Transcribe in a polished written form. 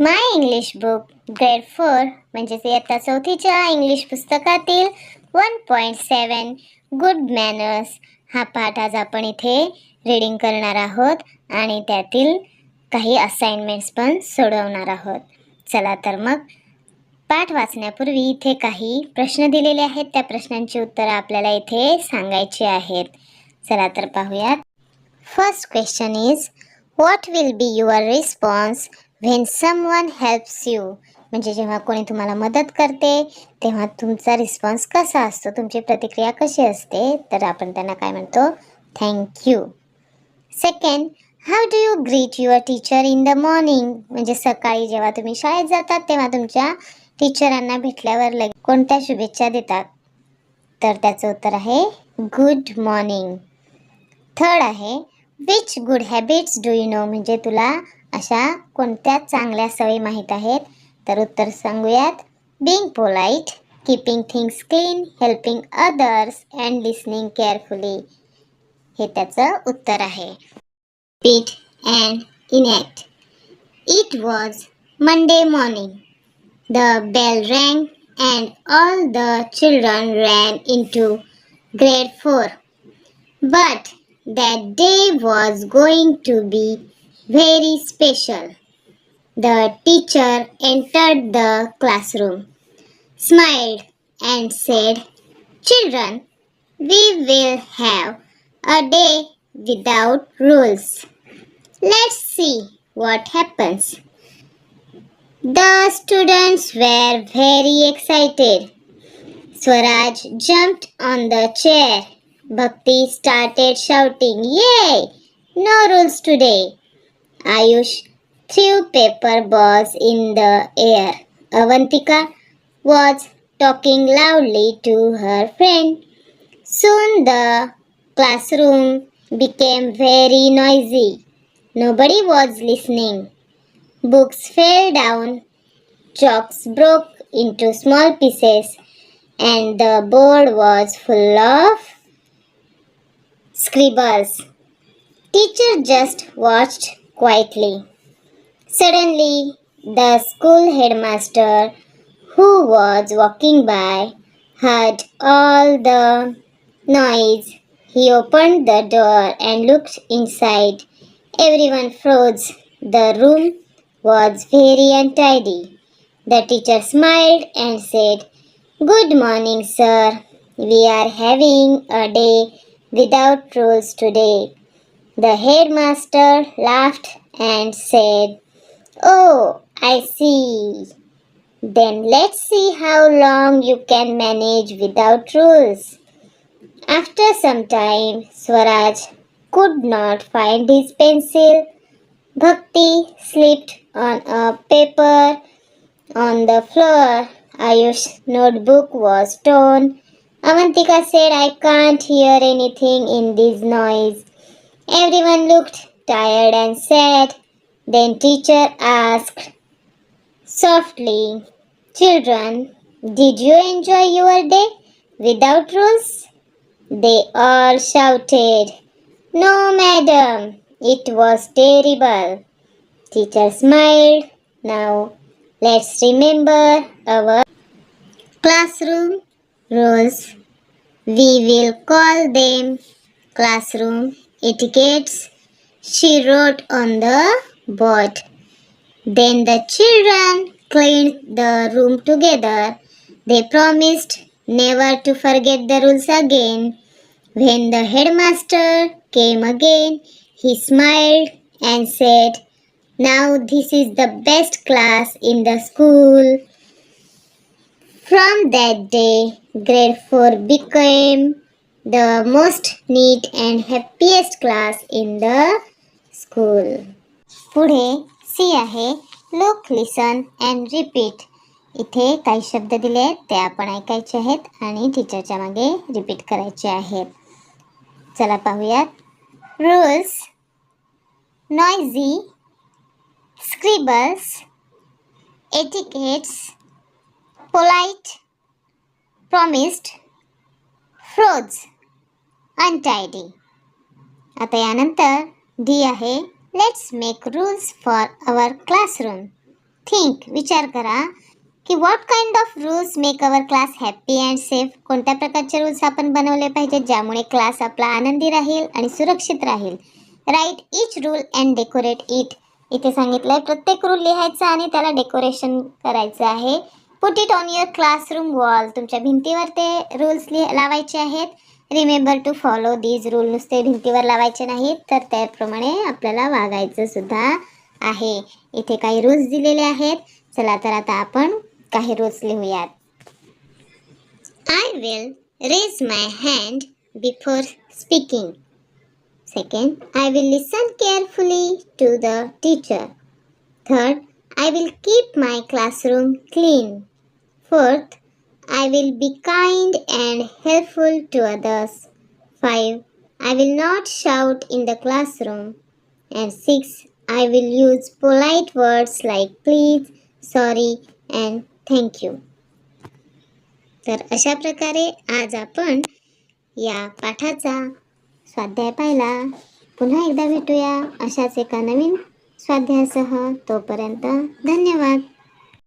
My English book grade 4 म्हणजेच इयत्ता चौथीच्या English पुस्तकातील 1.7 गुड मॅनर्स हा पाठ आज आपण इथे रीडिंग करणार आहोत आणि त्यातील काही असाइनमेंट्स पण सोडवणार आहोत. चला तर मग पाठ वाचण्यापूर्वी इथे काही प्रश्न दिलेले आहेत. त्या प्रश्नांची उत्तरं आपल्याला इथे सांगायची आहेत. चला तर पाहूयात. First question is what will be your response when someone helps you. म्हणजे जेव्हा कोणी तुम्हाला मदत करते तेव्हा तुमचा रिस्पॉन्स कसा असतो, तुमची प्रतिक्रिया कशी असते, तर आपण त्यांना काय म्हणतो, thank you. Second, how do you greet your teacher in the morning. म्हणजे सकाळी जेव्हा तुम्ही शाळेत जातात तेव्हा तुमच्या टीचरांना भेटल्यावर कोणत्या शुभेच्छा देतात, तर त्याचं उत्तर आहे गुड मॉर्निंग. थर्ड आहे which good habits do you know. म्हणजे तुला अशा कोणत्या चांगल्या सवयी माहीत आहेत, तर उत्तर सांगूयात. Being polite, keeping things clean, helping others and listening carefully. हे त्याचं उत्तर आहे. Repeat and enact. It was Monday morning. The bell rang and all the children ran into grade 4. But that day was going to be very special. The teacher entered the classroom, smiled and said, "Children, we will have a day without rules. Let's see what happens." The students were very excited. Swaraj jumped on the chair. Bhakti started shouting, "Yay! No rules today." Ayush threw paper balls in the air. Avantika was talking loudly to her friend. Soon the classroom became very noisy. Nobody was listening. Books fell down, chalks broke into small pieces, and the board was full of scribbles. Teacher just watched quietly. Suddenly, the school headmaster, who was walking by, heard all the noise. He opened the door and looked inside. Everyone froze. The room was very untidy. The teacher smiled and said, "Good morning, sir. We are having a day without rules today." The headmaster laughed and said, "Oh, I see. Then let's see how long you can manage without rules." After some time, Swaraj could not find his pencil. Bhakti slipped on a paper on the floor. Ayush's notebook was torn. Avantika said, "I can't hear anything in this noise." Everyone looked tired and sad. Then teacher asked softly, "Children, did you enjoy your day without rules?" They all shouted, "No, madam, it was terrible." Teacher smiled. "Now, let's remember our classroom rules. We will call them classroom etiquettes," she wrote on the board. Then the children cleaned the room together. They promised never to forget the rules again. When the headmaster came again, he smiled and said, "Now this is the best class in the school." From that day, grade 4 became the most neat and happiest class in the school. पुढे सी आहे look, listen and repeat. इथे काही शब्द दिले आहेत ते आपण ऐकायचे आहेत आणि टीचरच्या मागे रिपीट करायचे आहेत. चला पाहूयात. Rules, noisy, scribbles, etiquettes, polite, promised, froze, untidy. आता यानंतर डी आहे let's make rules for our classroom. Think, विचार करा की what kind of rules make our class happy and safe. कोणत्या प्रकारचे रूल्स आपण बनवले पाहिजेत ज्यामुळे क्लास आपला आनंदी राहील आणि सुरक्षित राहील. Write each rule and decorate it. इथे सांगितलंय प्रत्येक रूल लिहायचा आणि त्याला डेकोरेशन करायचं आहे. Put it on your classroom wall. तुमच्या भिंतीवर ते रूल्स लावायचे आहेत. Remember to follow these rule. नुसते भिंतीवर लावायचे नाहीत तर त्याप्रमाणे आपल्याला वागायचं सुद्धा आहे. इथे काही रूल्स दिलेले आहेत. चला तर आता आपण काही रूल्स लिहूयात. I will raise my hand before speaking. Second, I will listen carefully to the teacher. Third, I will keep my classroom clean. Fourth, I will be kind and helpful to others. 5, I will not shout in the classroom. And 6, I will use polite words like please, sorry and thank you. तर अशा प्रकारे आज आपण या पाठाचा स्वाध्याय पाहिला. पुन्हा एकदा भेटूया अशाच एका नवीन स्वाध्यायासह. तोपर्यंत धन्यवाद.